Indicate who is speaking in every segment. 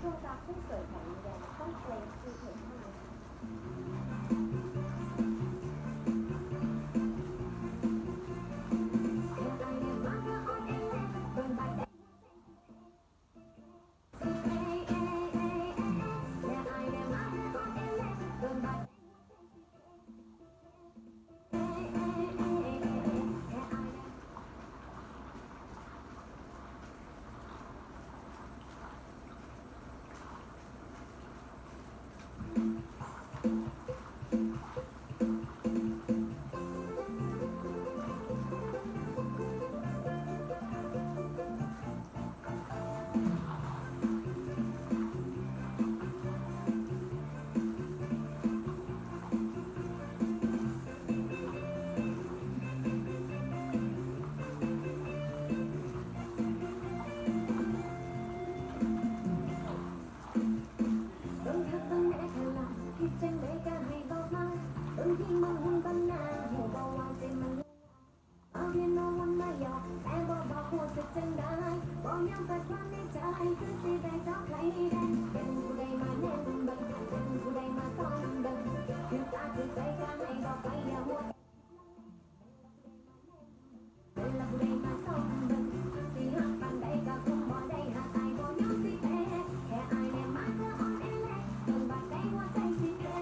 Speaker 1: ดวงตาผู้สวยของแดงต้องเกรงซีเห็นเท่านั้นจังได้ก็ให้บอกมาบางทีมันหุ่นปัญญาหัวเบาว่าใจมันเอาเพียงนอนวันมาหยอกแต่บอกหัวสึกจังได้บอกย้ำแต่ความในใจคือสิได้เจ้าใครได้เป็นผู้ใดมาแน่นบังเป็นผู้ใดมาซ้อนดังคือตาคือใจก็ให้บอกไปอย่าหัวเป็นผู้ใดมาซ้อนดังสิหักปันใดก็คงบ่ได้หักอายบ่ยอมสิแพ้แค่อายแน่มาก็อ่อนแอแลจนบาดใจหัวใจสิแพ้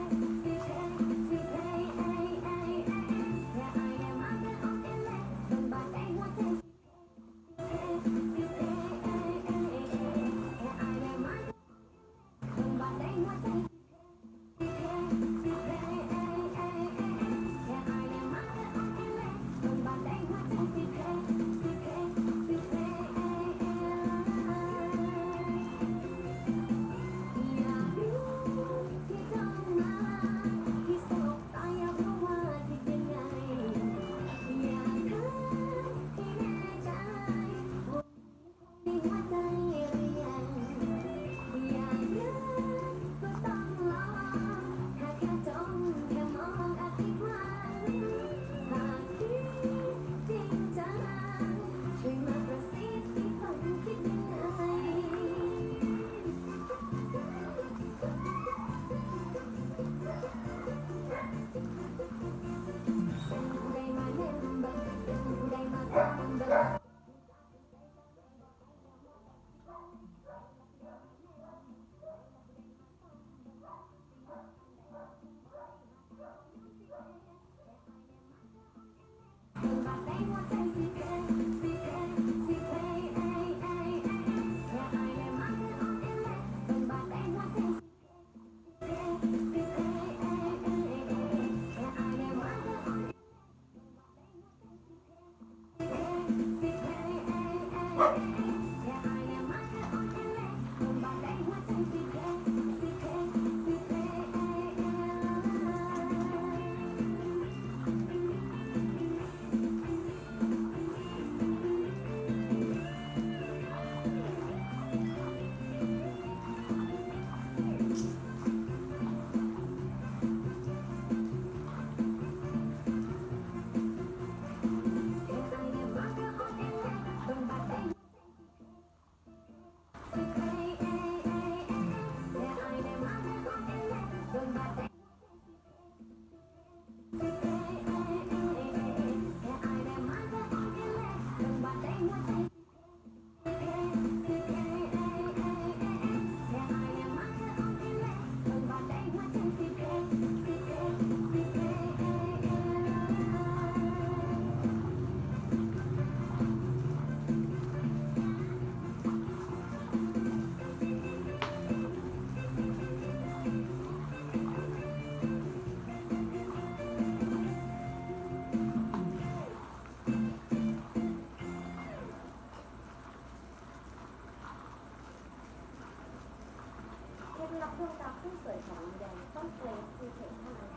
Speaker 1: เคล็ดลับดวงตาผู้สวยของแดงต้องเกรงซีเห็นเท่านั้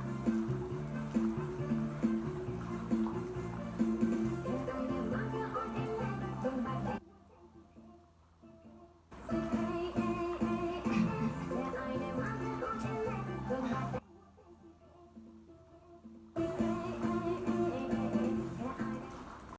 Speaker 1: น